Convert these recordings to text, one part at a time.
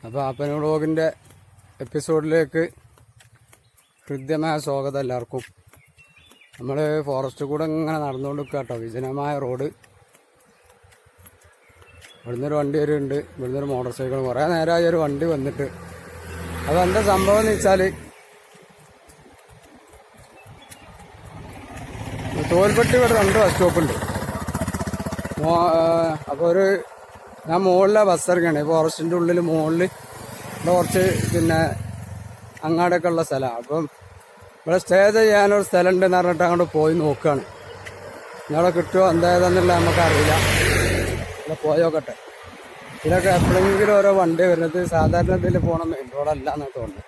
അപ്പോൾ ആപ്പൻ വ്ളോഗിൻ്റെ എപ്പിസോഡിലേക്ക് ഹൃദ്യമായ സ്വാഗതം എല്ലാവർക്കും. നമ്മൾ ഫോറസ്റ്റ് കൂടെ ഇങ്ങനെ നടന്നുകൊണ്ട് നിൽക്കുക കേട്ടോ. വിജനമായ റോഡ്. ഇവിടുന്നൊരു വണ്ടി വരുന്നുണ്ട്, ഇവിടുന്നൊരു മോട്ടോർ സൈക്കിൾ. കുറേ നേരമായി ഒരു വണ്ടി വന്നിട്ട്. അപ്പോൾ എന്താ സംഭവം എന്ന് വെച്ചാൽ, തോൽപ്പെട്ടി ഇവിടെ 2 ബസ് സ്റ്റോപ്പുണ്ട്. അപ്പോൾ ഞാൻ മുകളിലെ ബസ് ഇറങ്ങണേ. ഫോറസ്റ്റിൻ്റെ ഉള്ളിൽ മുകളിൽ ഇവിടെ കുറച്ച് അങ്ങാടൊക്കെ ഉള്ള സ്ഥലമാണ്. അപ്പം ഇവിടെ സ്റ്റേ ചെയ്യാനൊരു സ്ഥലം ഉണ്ടെന്ന് പറഞ്ഞിട്ട് അങ്ങോട്ട് പോയി നോക്കുകയാണ്. ഇന്നവിടെ കിട്ടുമോ എന്തായതെന്നുള്ള നമുക്കറിയില്ല. ഇവിടെ പോയോക്കട്ടെ. ഇതിലൊക്കെ എപ്പോഴെങ്കിലും ഓരോ വണ്ടി വരുന്നത്. സാധാരണ ഇതിൽ പോകണ മെയിൻ റോഡല്ല എന്നാണ് തോന്നുന്നത്.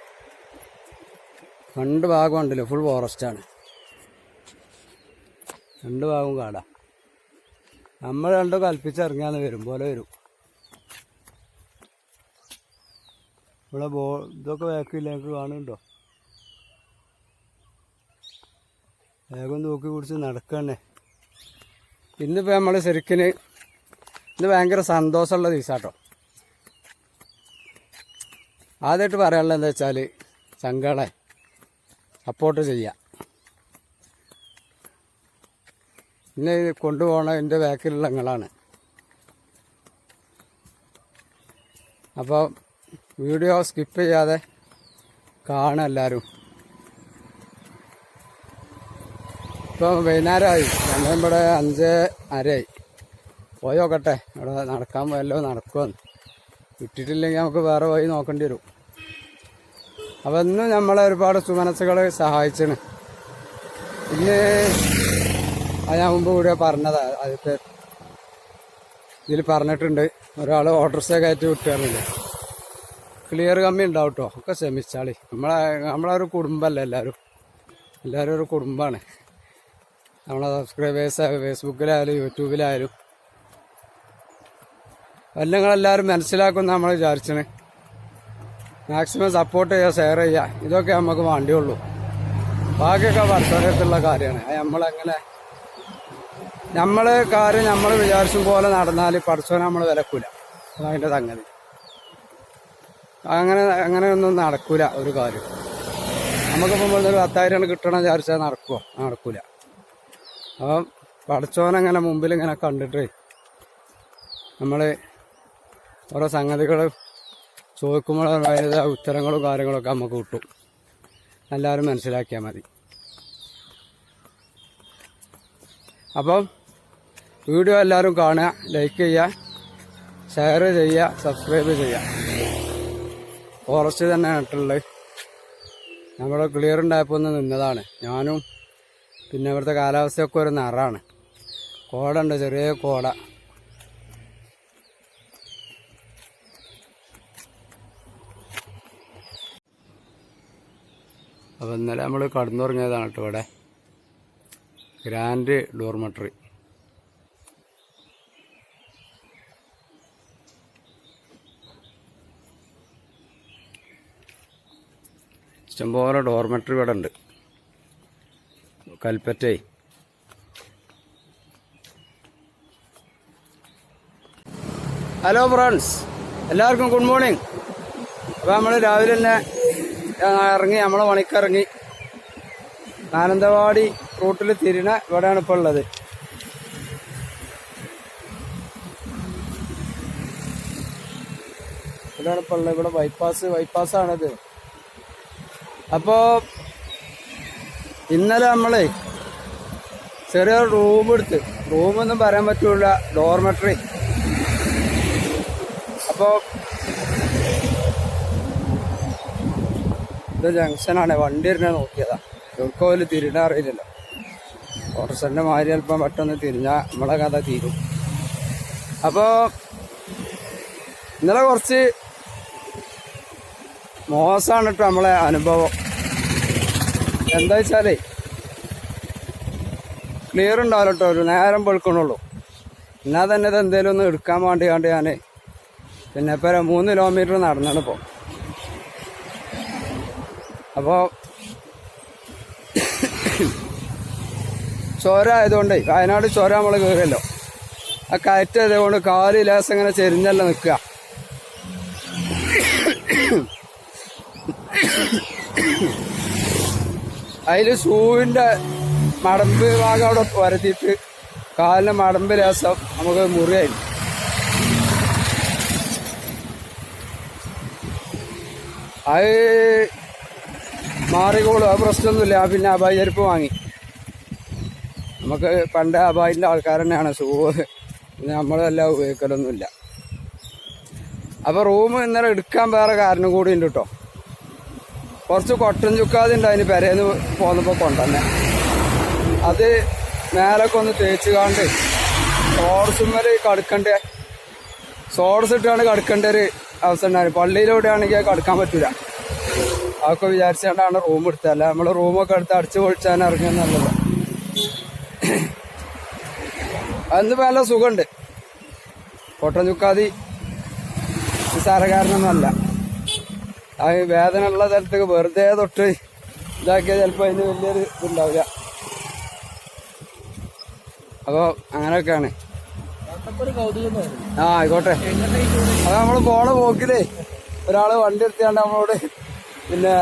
2 ഭാഗം ഉണ്ടല്ലോ, ഫുൾ ഫോറസ്റ്റാണ്. 2 ഭാഗവും കാടാ. നമ്മൾ 2 കൽപ്പിച്ചിറങ്ങിയാന്ന് വരും പോലെ വരും. ഇവിടെ ഇതൊക്കെ വേക്കില്ല, ഞങ്ങൾക്ക് കാണുന്നുണ്ടോ? വേഗം തൂക്കി പിടിച്ച് നടക്കണേ. ഇന്നിപ്പോൾ നമ്മൾ ശരിക്കും ഇന്ന് ഭയങ്കര സന്തോഷമുള്ള ദിവസമാട്ടോ. ആദ്യമായിട്ട് പറയാനുള്ളത് എന്താ വെച്ചാൽ, സംഘങ്ങളെ സപ്പോർട്ട് ചെയ്യുക. ഇന്ന് കൊണ്ടുപോകണ എൻ്റെ ബാക്കിലുള്ള നിങ്ങളാണ്. അപ്പോൾ വീഡിയോ സ്കിപ്പ് ചെയ്യാതെ കാണുക എല്ലാവരും. ഇപ്പോൾ വൈകുന്നേരമായി, ഇവിടെ 5:30 പോയോക്കട്ടെ. ഇവിടെ നടക്കാൻ വല്ലതും നടക്കുമെന്ന്. വിട്ടിട്ടില്ലെങ്കിൽ നമുക്ക് വേറെ വഴി നോക്കേണ്ടി വരും. അപ്പോൾ ഇന്നും നമ്മളെ ഒരുപാട് സുമനസ്സുകൾ സഹായിച്ചാണ്. ഇന്ന് ഞാൻ മുമ്പ് കൂടെ പറഞ്ഞതാ, ആദ്യത്തെ ഇതിൽ പറഞ്ഞിട്ടുണ്ട്. ഒരാൾ ഓട്ടോറിക്ഷ കയറ്റി വിട്ടുകാറുണ്ട്. ക്ലിയർ കമ്മി ഉണ്ടാവും കേട്ടോ. ഒക്കെ ക്ഷമിച്ചാളി. നമ്മളൊരു കുടുംബമല്ലേ എല്ലാവരും ഒരു കുടുംബമാണ്. നമ്മളെ സബ്സ്ക്രൈബേഴ്സ് ഫേസ്ബുക്കിലായാലും യൂട്യൂബിലായാലും നിങ്ങളെല്ലാവരും മനസ്സിലാക്കുമെന്ന് നമ്മൾ വിചാരിച്ചാണ്. മാക്സിമം സപ്പോർട്ട് ചെയ്യുക, ഷെയർ ചെയ്യുക. ഇതൊക്കെ നമുക്ക് വേണ്ടിയുള്ളൂ. ബാക്കിയൊക്കെ വർഷത്തുള്ള കാര്യമാണ്. നമ്മൾ കാര്യം നമ്മൾ വിചാരിച്ചും പോലെ നടന്നാൽ പഠിച്ചവനെ നമ്മൾ വിലക്കൂല. അതതിൻ്റെ സംഗതി. അങ്ങനെയൊന്നും നടക്കൂല ഒരു കാര്യം. നമുക്കിപ്പം ഒരു 10,000 കിട്ടണം വിചാരിച്ചാൽ നടക്കൂല. അപ്പം പഠിച്ചവനങ്ങനെ മുമ്പിൽ ഇങ്ങനെ കണ്ടിട്ട് നമ്മൾ ഓരോ സംഗതികൾ ചോദിക്കുമ്പോൾ അതിൻ്റെ ഉത്തരങ്ങളും കാര്യങ്ങളൊക്കെ നമുക്ക് കിട്ടും. എല്ലാവരും മനസ്സിലാക്കിയാൽ മതി. അപ്പം വീഡിയോ എല്ലാവരും കാണുക, ലൈക്ക് ചെയ്യുക, ഷെയർ ചെയ്യുക, സബ്സ്ക്രൈബ് ചെയ്യുക. ഫോറസ്റ്റ് തന്നെ ആയിട്ടുള്ളത്. നമ്മുടെ ക്ലിയർ ഉണ്ടായപ്പോൾ ഒന്ന് നിന്നതാണ് ഞാനും. പിന്നെ ഇവിടുത്തെ കാലാവസ്ഥയൊക്കെ ഒരു നിറാണ്. കോടയുണ്ട്, ചെറിയ കോട. അപ്പോൾ ഇന്നലെ നമ്മൾ കടന്നുറങ്ങിയതാണ് കേട്ടോ. ഇവിടെ ഗ്രാൻഡ് ഡോർമെട്രി. ഇഷ്ടംപോലെ ഡോർമെട്രി ഇവിടെ ഉണ്ട്. കൽപ്പറ്റേ. ഹലോ ഫ്രണ്ട്സ്, എല്ലാവർക്കും ഗുഡ് മോർണിംഗ്. അപ്പോൾ നമ്മൾ രാവിലെ തന്നെ ഇറങ്ങി, നമ്മളെ പണിക്കിറങ്ങി. മാനന്തവാടി റൂട്ടിൽ തിരിണ ഇവിടെയാണ് ഇപ്പോൾ ഉള്ളത്. ഇവിടെയാണ് ഇപ്പോൾ ഉള്ളത്. ഇവിടെ ബൈപ്പാസാണിത്. അപ്പോൾ ഇന്നലെ നമ്മളെ ചെറിയൊരു റൂമൊന്നും പറയാൻ പറ്റൂല, ഡോർമെട്രി. അപ്പോൾ ഇത് ജംഗ്ഷനാണ്. വണ്ടി ഇരുന്ന് നോക്കിയതാ. എവിടെക്കോല് തിരിഞ്ഞാൽ അറിയില്ലല്ലോ. ഓട്ടോറിക്ഷൻ്റെ മാതിരി ചിലപ്പം പെട്ടെന്ന് തിരിഞ്ഞാൽ നമ്മളെ കഥ തീരും. അപ്പോൾ ഇന്നലെ കുറച്ച് മോശമാണ് കേട്ടോ നമ്മളെ അനുഭവം. എന്താ വെച്ചാലേ ക്ലിയർ ഉണ്ടാവില്ല കേട്ടോ. ഒരു നേരം വെളുക്കണുള്ളൂ. എന്നാൽ തന്നെ ഇത് എന്തേലും ഒന്ന് എടുക്കാൻ വേണ്ടിയാണ്ട് ഞാൻ പിന്നെ ഇപ്പോൾ 3 കിലോമീറ്റർ നടന്നാണ് ഇപ്പോൾ. അപ്പോൾ ചുരം ആയതുകൊണ്ടേ, വയനാട് ചുരം നമ്മൾ കയറിയല്ലോ. ആ കയറ്റായതുകൊണ്ട് കാല് ലേസം ഇങ്ങനെ ചെരിഞ്ഞല്ല നിൽക്കുക. അതിൽ ഷൂവിൻ്റെ മടമ്പ് ഭാഗം അവിടെ വരത്തിയിട്ട് കാലിന് മടമ്പ് രസം നമുക്ക് മുറിയായി. അത് മാറിക്കോളും, അത് പ്രശ്നമൊന്നുമില്ല. പിന്നെ അബായി ചെരുപ്പ് വാങ്ങി. നമുക്ക് പണ്ട് അബായിൻ്റെ ആൾക്കാർ തന്നെയാണ് ഷൂ, നമ്മളെല്ലാം ഉപയോഗിക്കലൊന്നുമില്ല. അപ്പോൾ റൂം ഇന്നലെ എടുക്കാൻ വേറെ കാരണം കൂടി ഉണ്ട് കേട്ടോ. കുറച്ച് കൊട്ടൻ ചുക്കാതെ ഉണ്ട് അതിന് പെരേന്ന് പോന്നപ്പോൾ കൊണ്ടുതന്നെ. അത് മേലൊക്കെ ഒന്ന് തേച്ച് കാണ്ട് സോഡ്സുമ്മേൽ കടുക്കണ്ടേ, സോഡ്സ് ഇട്ടാണ് കടുക്കേണ്ട ഒരു അവസ്ഥ ഉണ്ടായിരുന്നു. പള്ളിയിലൂടെ ആണെങ്കിൽ കടുക്കാൻ പറ്റില്ല. അതൊക്കെ വിചാരിച്ചുകൊണ്ടാണ് റൂം എടുത്തത്. അല്ല നമ്മൾ റൂമൊക്കെ എടുത്ത് അടിച്ചു പൊളിച്ചാൻ ഇറങ്ങിയെന്നുള്ളത്. അന്ന് നല്ല സുഖമുണ്ട്. കൊട്ടൻ ചുക്കാതി നിസ്സാരക്കാരനൊന്നുമല്ല. അത് വേദന ഉള്ള സ്ഥലത്തേക്ക് വെറുതെ തൊട്ട് ഇതാക്കിയാൽ ചിലപ്പോൾ അതിന് വലിയൊരു ഇതുണ്ടാവില്ല. അപ്പോൾ അങ്ങനെയൊക്കെയാണ്. ആ ആയിക്കോട്ടെ. അത് നമ്മൾ പോണ പോക്കിലേ ഒരാൾ വണ്ടി എടുത്തിയാണ്ട് നമ്മളോട് പിന്നെ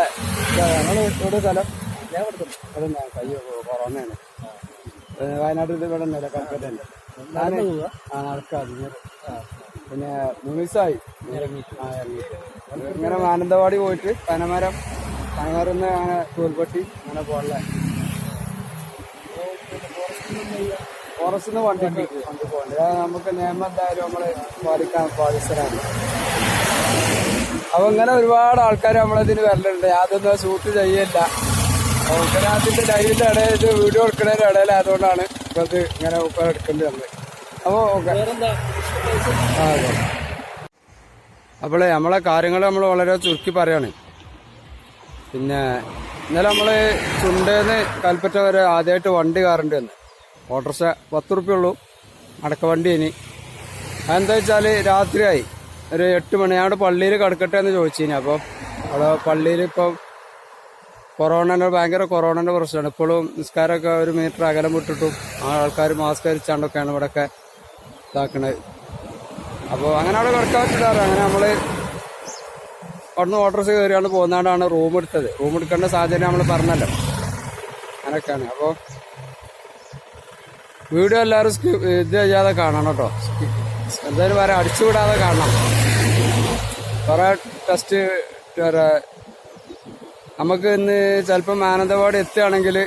ഞങ്ങൾ ഇവിടെ സ്ഥലം ഇവിടെ കയ്യോ കൊറോണയാണ്. വയനാട്ടിൽ ഇവിടെ ഉണ്ടല്ലോ കൽപ്പറ്റ. ആ നടക്കാം. പിന്നെ 3 ദിവസമായി ഇങ്ങനെ മാനന്തവാടി പോയിട്ട് പനമരം നിന്ന് അങ്ങനെ തൂൽപ്പെട്ടി അങ്ങനെ പോകല. ഫോറസ്റ്റിൽ നിന്ന് വണ്ടി പോകണ്ട. നമുക്ക് നിയമം എന്തായാലും നമ്മള് പാലിക്കാൻ ബാധ്യസ്ഥരാണ്. അപ്പൊ ഇങ്ങനെ ഒരുപാട് ആൾക്കാർ നമ്മളതിന് വരലുണ്ട്. അതൊന്നും ഷൂട്ട് ചെയ്യില്ല. അതിന്റെ ലൈവിന്റെ ഇടയിൽ ഇത് വീഡിയോ എടുക്കുന്നതിന്റെ ഇടയിൽ അതുകൊണ്ടാണ് ഇപ്പൊ ഇത് ഇങ്ങനെ എടുക്കേണ്ടി വന്നത്. അപ്പോ അതെ. അപ്പോളേ നമ്മളെ കാര്യങ്ങൾ നമ്മൾ വളരെ ചുരുക്കി പറയാണ്. പിന്നെ ഇന്നലെ നമ്മള് ചുണ്ടേന്ന് കൽപ്പറ്റ വരെ ആദ്യമായിട്ട് വണ്ടി കയറേണ്ടി വന്നു. ഓട്ടോറിക്ഷ 10 റുപ്യ ഉള്ളൂ അടക്ക വണ്ടി. ഇനി അതെന്താ വെച്ചാൽ രാത്രിയായി ഒരു 8 മണി. അവിടെ പള്ളിയിൽ കിടക്കട്ടെ എന്ന് ചോദിച്ചിനി. അപ്പോൾ അവിടെ പള്ളിയിൽ ഇപ്പം ഭയങ്കര കൊറോണന്റെ പ്രശ്നമാണ്. ഇപ്പോഴും നിസ്കാരമൊക്കെ 1 മീറ്റർ അകലം വിട്ടിട്ടും ആൾക്കാർ മാസ്ക് ധരിച്ചാണ്ടൊക്കെയാണ് ഇവിടെയൊക്കെ ഇതാക്കണത്. അപ്പോൾ അങ്ങനെ അവിടെ കിടക്കാൻ പറ്റില്ലാറ്. അങ്ങനെ നമ്മൾ അവിടുന്ന് ഓട്ടോറിക്ഷ കയറിയാണ് പോകുന്നതാണ് റൂം എടുത്തത്. റൂം എടുക്കേണ്ട സാഹചര്യം നമ്മൾ പറഞ്ഞല്ലോ. അങ്ങനെയൊക്കെയാണ്. അപ്പോൾ വീഡിയോ എല്ലാവരും ഇത് ചെയ്യാതെ കാണണം കേട്ടോ. എന്തായാലും വേറെ അടിച്ചുവിടാതെ കാണണം. കുറേ ടെസ്റ്റ് നമുക്ക് ഇന്ന് ചിലപ്പോൾ മാനന്തവാടി എത്തുകയാണെങ്കിൽ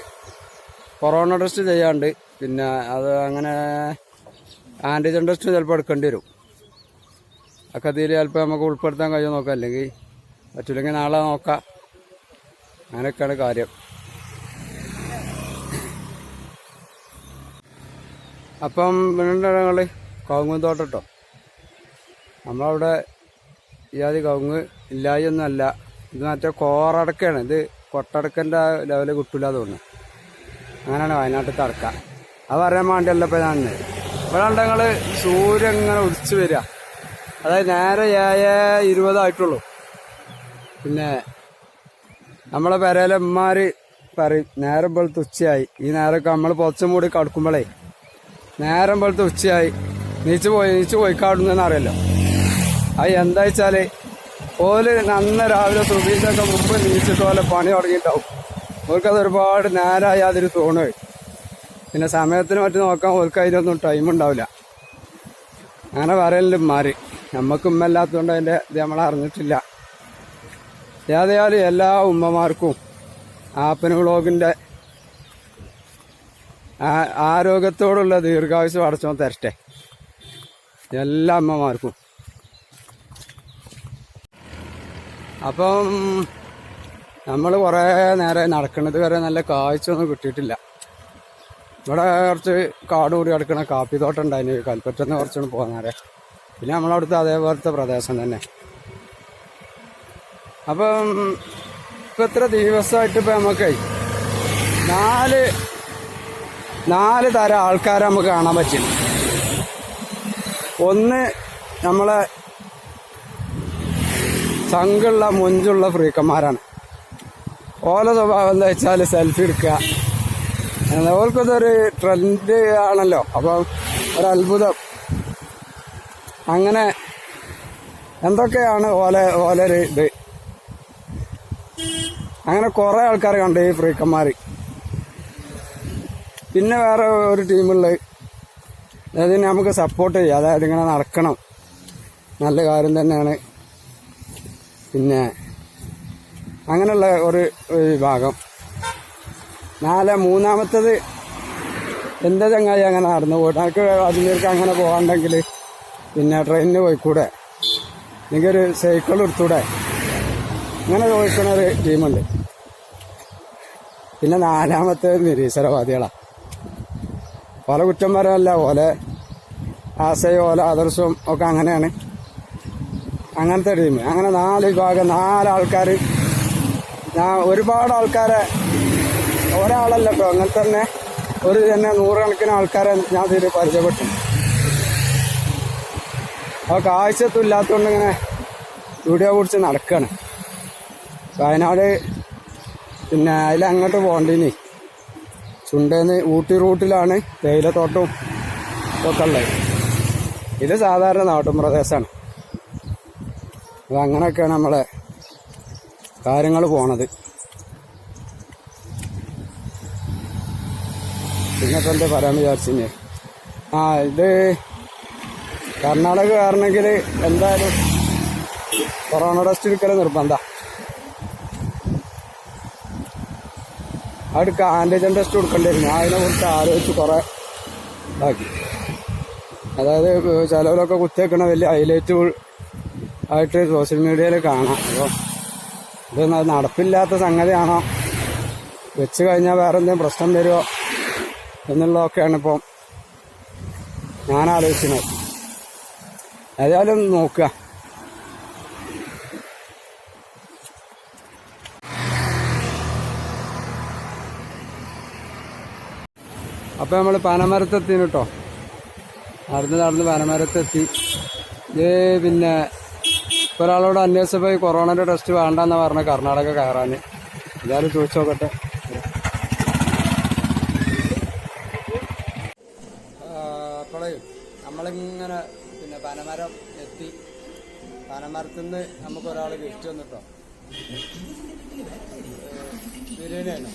കൊറോണ ടെസ്റ്റ് ചെയ്യാണ്ട്, പിന്നെ അത് അങ്ങനെ ആൻറ്റിജൻ ടെസ്റ്റ് ചിലപ്പോൾ എടുക്കേണ്ടി വരും. ഒക്കെ അതിൽ ചിലപ്പോൾ നമുക്ക് ഉൾപ്പെടുത്താൻ കഴിയുമോ നോക്കാം. അല്ലെങ്കിൽ പറ്റില്ലെങ്കിൽ നാളെ നോക്കാം. അങ്ങനെയൊക്കെയാണ് കാര്യം. അപ്പം വീണ്ടുങ്ങൾ കവുങ്ങ് തോട്ടം കേട്ടോ. നമ്മളവിടെ ഇയാതി കവുങ്ങ് ഇല്ലായൊന്നുമല്ല. ഇത് മറ്റേ കോറടക്കാണ്. ഇത് കൊട്ടടക്കൻ്റെ ലെവല് കിട്ടില്ല തോന്നുന്നു. അങ്ങനെയാണ് വയനാട്ടിലത്തെ അടക്ക. അത് അറിയാൻ വേണ്ടിയല്ല ഇപ്പം ഞാൻ ഇവിടെ ഉണ്ടെങ്കിൽ സൂര്യൻ ഇങ്ങനെ ഉദിച്ച് വരിക. അതായത് നേരെ 7:20 ആയിട്ടുള്ളൂ. പിന്നെ നമ്മളെ പെരയിലെ ഉമ്മാര് പറയും നേരം പോലത്തെ ഉച്ചയായി. ഈ നേരമൊക്കെ നമ്മൾ പുറച്ചും മൂടി കടക്കുമ്പോഴേ നേരം പോലത്തെ ഉച്ചയായി, നീച്ച് പോയി കാടുന്നെന്ന് അറിയാലോ. അത് എന്താ വെച്ചാൽ ഓല് നന്ന രാവിലെ സുബീസൊക്കെ മുമ്പ് നീച്ചിട്ട് പോലെ പണി തുടങ്ങിയിട്ടുണ്ടാവും. ഓർക്കത് ഒരുപാട് നേരമായി അതിൽ തോന്നുകയും പിന്നെ സമയത്തിന് മറ്റും നോക്കാൻ ഓർക്ക് അതിനൊന്നും ടൈം ഉണ്ടാവില്ല. അങ്ങനെ പറയലുണ്ട് ഉമ്മാര്. നമുക്ക് ഉമ്മ ഇല്ലാത്തതുകൊണ്ട് അതിൻ്റെ ഇത് നമ്മൾ അറിഞ്ഞിട്ടില്ല. ഏതായാലും എല്ലാ ഉമ്മമാർക്കും ആപ്പന വ്ളോഗിൻ്റെ ആരോഗ്യത്തോടുള്ള ദീർഘായുസ് അടച്ചോ തരട്ടെ എല്ലാ അമ്മമാർക്കും. അപ്പം നമ്മൾ കുറേ നേരം നടക്കുന്നത് വരെ നല്ല കാഴ്ച ഒന്നും കിട്ടിയിട്ടില്ല. ഇവിടെ കുറച്ച് കാട് കൂടി കിടക്കണ കാപ്പിത്തോട്ടം ഉണ്ടായിന്. കൽപ്പറ്റന്ന് കുറച്ചൊന്ന് പോകുന്നേരെ. പിന്നെ നമ്മളവിടുത്തെ അതേപോലത്തെ പ്രദേശം തന്നെ. അപ്പം ഇപ്പം എത്ര ദിവസമായിട്ട് ഇപ്പം നമുക്ക് നാല് തരം ആൾക്കാരെ നമുക്ക് കാണാൻ പറ്റും. ഒന്ന് നമ്മളെ ചങ്കുള്ള മൊഞ്ചുള്ള ഫ്രീക്കന്മാരാണ്. ഓല സ്വഭാവം എന്താ വെച്ചാൽ സെൽഫി എടുക്കുക. ഓർക്കതൊരു ട്രെൻഡ് ആണല്ലോ. അപ്പം ഒരത്ഭുതം. അങ്ങനെ എന്തൊക്കെയാണ് ഓലൊരു ഇത്. അങ്ങനെ കുറേ ആൾക്കാർ കണ്ട് ഈ ഫ്രീക്കന്മാർ. പിന്നെ വേറെ ഒരു ടീമുള്ളത്, അതായത് നമുക്ക് സപ്പോർട്ട് ചെയ്യാം, അതായത് ഇങ്ങനെ നടക്കണം, നല്ല കാര്യം തന്നെയാണ്. പിന്നെ അങ്ങനെയുള്ള ഒരു വിഭാഗം. മൂന്നാമത്തത് എൻ്റെ ചങ്ങായി അങ്ങനെ നടന്നു പോയിട്ട് എനിക്ക് അതിലേക്ക് അങ്ങനെ പോകാണ്ടെങ്കിൽ പിന്നെ ട്രെയിനിന് പോയിക്കൂടെ, എനിക്കൊരു സൈക്കിൾ എടുത്തൂടെ, അങ്ങനെ ചോദിക്കുന്ന ഒരു ടീമുണ്ട്. പിന്നെ നാലാമത്തെ നിരീശ്വരവാദികളാണ്. ഓല കുറ്റം പറയാനല്ല, ഓലെ ആശയം ഓല ആദർശവും ഒക്കെ അങ്ങനെയാണ്. അങ്ങനത്തെ ടീം. അങ്ങനെ 4 വിഭാഗം, 4 ആൾക്കാർ. ഞാൻ ഒരുപാട് ആൾക്കാരെ, ഒരാളല്ല കേട്ടോ, അങ്ങനെ തന്നെ ഒരു തന്നെ 100 കണക്കിന് ആൾക്കാരെ ഞാൻ ഇതിൽ പരിചയപ്പെട്ടു. അവർക്ക് ആവശ്യത്തും ഇല്ലാത്തതുകൊണ്ട് ഇങ്ങനെ വീഡിയോ കുറിച്ച് നടക്കുകയാണ്. വയനാട് പിന്നെ അതിലങ്ങോട്ട് പോകണ്ടിനി. ചുണ്ടേന്ന് ഊട്ടി റൂട്ടിലാണ് തേയിലത്തോട്ടവും ഒക്കെ ഉള്ളത്. ഇത് സാധാരണ നാട്ടും പ്രദേശമാണ്. അതങ്ങനെയൊക്കെയാണ് നമ്മളെ കാര്യങ്ങൾ പോണത്. പിന്നത്തെ എന്താ പറയാൻ വിചാരിച്ചിന്, ഇത് കർണാടക കാരണമെങ്കിൽ എന്തായാലും കൊറോണ ടെസ്റ്റ് എടുക്കൽ നിർബന്ധം. അടുക്ക ആൻറ്റിജൻ ടെസ്റ്റ് കൊടുക്കേണ്ടിയിരുന്നു. ഞാൻ അതിനെക്കുറിച്ച് ആലോചിച്ച് കുറേ ഇതാക്കി. അതായത് ചിലവരൊക്കെ കുത്തിവെക്കണ വലിയ ഹൈലൈറ്റ് ആയിട്ട് സോഷ്യൽ മീഡിയയിൽ കാണാം. അപ്പോൾ ഇത് നടപ്പില്ലാത്ത സംഗതിയാണോ, വെച്ച് കഴിഞ്ഞാൽ വേറെ എന്തെങ്കിലും പ്രശ്നം വരുമോ എന്നുള്ളതൊക്കെയാണ് ഇപ്പം ഞാൻ ആലോചിക്കുന്നത്. ഏതായാലും നോക്കുക. അപ്പം നമ്മൾ പനമരത്തെത്തിന് കേട്ടോ, നടന്ന് പനമരത്തെത്തി. ഇത് പിന്നെ ഒരാളോട് അന്വേഷിച്ചപ്പോൾ കൊറോണയുടെ ടെസ്റ്റ് വേണ്ടെന്ന് പറഞ്ഞ കർണാടക കയറാൻ. എന്തായാലും ചോദിച്ചു നോക്കട്ടെ. അപ്പോഴേ നമ്മളിങ്ങനെ പിന്നെ പനമരം എത്തി. പനമരത്തിൽ നിന്ന് നമുക്കൊരാൾ ഗിഫ്റ്റ് വന്നിട്ടോ, ബിരിയാണിയാണ്.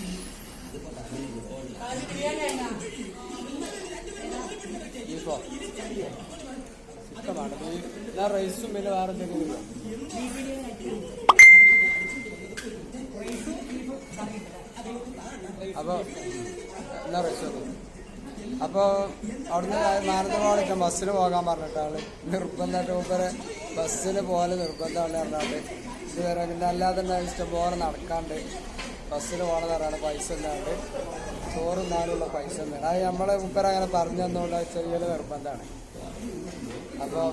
ബീഫോ ചിക്കമാണ്. ഞാൻ റൈസും പിന്നെ വേറെ എന്തെങ്കിലും. അപ്പോൾ എന്നാ റൈസ്. അപ്പോൾ അവിടുന്ന് മാനന്തവാടിക്കാൻ ബസ്സിന് പോകാൻ പറഞ്ഞിട്ടാണ് നിർബന്ധമായിട്ട്. മൂപ്പരെ ബസ്സിന് പോലെ നിർബന്ധമാണ് പറഞ്ഞാണ്ട് ഇതുവരെ. പിന്നെ അല്ലാതെ തന്നെ ഇഷ്ടംപോലെ നടക്കാണ്ട് ബസ്സിന് പോകണമെന്ന് പറഞ്ഞാണ്. പൈസ ഇല്ലാണ്ട് ചോറും നാലുള്ള പൈസ ഉണ്ട്. അത് നമ്മളെ മൂപ്പര അങ്ങനെ പറഞ്ഞു തന്നുകൊണ്ട് ചെറിയ നിർബന്ധമാണ്. അപ്പോൾ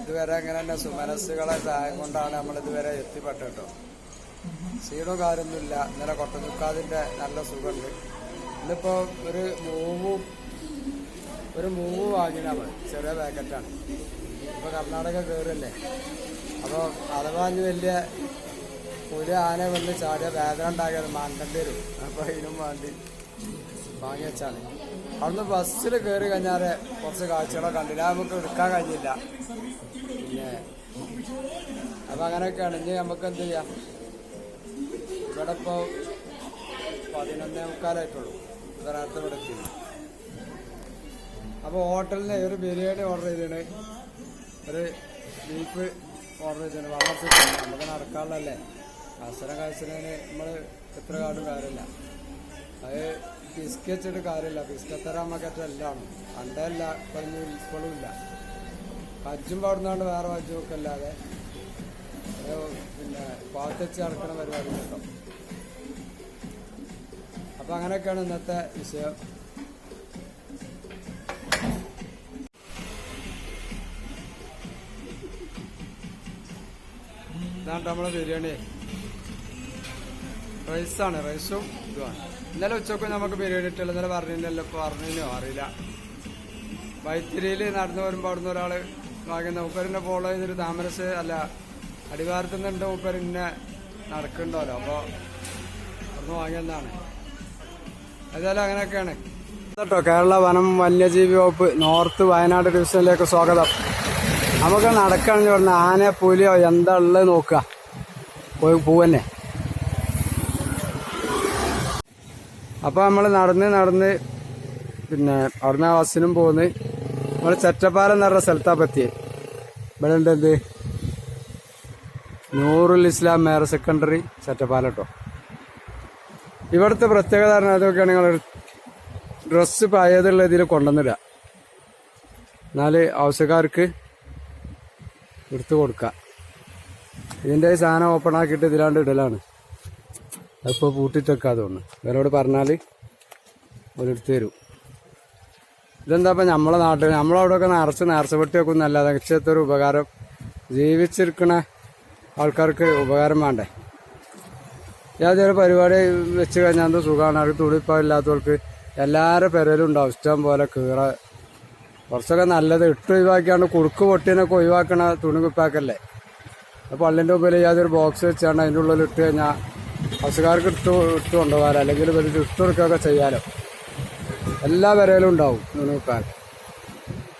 ഇതുവരെ അങ്ങനെ തന്നെ സുമനസ്സുകളെ സഹായം കൊണ്ടാണ് നമ്മളിതുവരെ എത്തിപ്പെട്ടത് കേട്ടോ. ക്ഷീണോ കാര്യമൊന്നുമില്ല. ഇന്നലെ കൊട്ടനുക്കാതിൻ്റെ നല്ല സുഖമുണ്ട്. ഇന്നിപ്പോൾ ഒരു മൂവ് വാങ്ങിനാണ്, ചെറിയ പാക്കറ്റാണ്. ഇപ്പോൾ കർണാടക കയറല്ലേ. അപ്പോൾ അഥവാ വലിയ പുലി ആന വന്ന് ചാടിയ വേദന ഉണ്ടാക്കിയത് മാറ്റേണ്ടി വരും. അപ്പോൾ ഇതിനും വേണ്ടി വാങ്ങി വെച്ചാണ്. അവിടുന്ന് ബസ്സിൽ കയറി കഴിഞ്ഞാൽ കുറച്ച് കാഴ്ചകളൊക്കെ കണ്ടില്ല, നമുക്ക് എടുക്കാൻ കഴിഞ്ഞില്ല. പിന്നെ അപ്പം അങ്ങനെയൊക്കെയാണ്. ഇനി നമുക്ക് എന്ത് ചെയ്യാം, ഇവിടെ ഇപ്പോൾ 11:45 നേരത്തെ ഇവിടെ എത്തി. അപ്പോൾ ഹോട്ടലിന് ഒരു ബിരിയാണി ഓർഡർ ചെയ്തിട്ട് ഒരു ബീഫ് ഓർഡർ ചെയ്തിട്ടുണ്ട്. വളരെ നമുക്ക് നടക്കാനുള്ളതല്ലേ, അവസരം കഴിച്ചതിന് നമ്മൾ എത്ര കാട്ടും കാര്യമില്ല. അത് പിസ്കച്ചിട്ട് കാര്യമില്ല. പിസ്കത്തരം നമുക്കറ്റ എല്ലാം പണ്ടല്ല, ഇപ്പോഴും ഇല്ല. ഹജ്ജും പാടുന്നതുകൊണ്ട് വേറെ ഹജ്ജുമൊക്കെ അല്ലാതെ പിന്നെ പാത്തച്ച് നടക്കുന്ന പരിപാടി കേട്ടോ. അപ്പം അങ്ങനെയൊക്കെയാണ് ഇന്നത്തെ വിഷയം. ഇതാണ് നമ്മളെ ബിരിയാണി. റൈസാണ്, റൈസും ഇതുമാണ്. ഇന്നലെ ഉച്ചക്ക് നമുക്ക് ബിരിയാണി ഇട്ടില്ല. ഇന്നലെ പറഞ്ഞില്ലല്ലോ, ഇപ്പോൾ പറഞ്ഞോ അറിയില്ല. വൈത്തിരിയിൽ നടന്നു വരുമ്പോൾ അവിടുന്ന് ഒരാൾ വാങ്ങുന്ന മൂപ്പരിനെ ഫോളോ ചെയ്തൊരു താമരശ്ശേ അല്ല അടിവാരത്തുനിന്നുണ്ട്. മൂപ്പരിന്നെ നടക്കുന്നുണ്ടല്ലോ, അപ്പോൾ അവിടുന്ന് വാങ്ങിയതാണ്. ഏതായാലും അങ്ങനെയൊക്കെയാണ് കേട്ടോ. കേരള വനം വന്യജീവി വകുപ്പ് നോർത്ത് വയനാട് ഡിവിഷനിലേക്ക് സ്വാഗതം. നമുക്ക് നടക്കാണെന്ന് പറഞ്ഞാൽ ആന പുലിയോ എന്താ ഉള്ളത് നോക്കുക, പോവന്നെ. അപ്പോൾ നമ്മൾ നടന്ന് പിന്നെ അവിടുന്ന് ബസ്സിനും പോന്ന് നമ്മൾ ചെറ്റപ്പാലം എന്ന് പറഞ്ഞ സ്ഥലത്താണ് പറ്റിയത്. ഇവിടെ ഉണ്ട് എന്ത് നൂറുൽ ഇസ്ലാം ഹയർ സെക്കൻഡറി ചെറ്റപ്പാലം കേട്ടോ. ഇവിടുത്തെ പ്രത്യേകത പറഞ്ഞാൽ അതൊക്കെയാണ് നിങ്ങൾ ഡ്രസ്സ് പഴയതുള്ള ഇതിൽ കൊണ്ടുവന്നിടുക, എന്നാൽ ആവശ്യക്കാർക്ക് എടുത്തു കൊടുക്കുക. ഇതിൻ്റെ സാധനം ഓപ്പൺ ആക്കിയിട്ട് ഇതിലാണ്ട് ഇടലാണ്. അതിപ്പോൾ പൂട്ടിയിട്ടൊക്കെ അതുകൊണ്ട് ഇവരോട് പറഞ്ഞാൽ ഒരെടുത്ത് തരും. ഇതെന്താ ഇപ്പം നമ്മളെ നാട്ടിൽ നമ്മളവിടെയൊക്കെ നേർച്ചപ്പെട്ടി വെക്കും എന്നല്ലാതെ നിശ്ചയത്തൊരു ഉപകാരം. ജീവിച്ചിരിക്കണ ആൾക്കാർക്ക് ഉപകാരം വേണ്ടേ? യാതൊരു പരിപാടി വെച്ച് കഴിഞ്ഞാൽ സുഖമാണ്. അത് തുണിപ്പോൾ ഇല്ലാത്തവർക്ക് എല്ലാവരുടെ പെരയിലും ഉണ്ടാവും ഇഷ്ടം പോലെ കീറ. കുറച്ചൊക്കെ നല്ലത് ഇട്ട് ഒഴിവാക്കിയാണ്ട് കുറുക്ക് പൊട്ടിനൊക്കെ ഒഴിവാക്കണ തുണി കുപ്പാക്കല്ലേ. അപ്പോൾ പള്ളിൻ്റെ മുമ്പിൽ യാതൊരു ബോക്സ് വെച്ചാണ്ട് അതിൻ്റെ ഉള്ളിൽ ഇട്ട് കഴിഞ്ഞാൽ ആവശ്യക്കാർക്ക് ഇട്ട് കൊണ്ടുപോകാലോ, അല്ലെങ്കിൽ വലിയ ഇട്ട് കൊടുക്കുകയൊക്കെ ചെയ്യാലോ. എല്ലാ പെരയിലും ഉണ്ടാവും തുണി കുപ്പാൻ.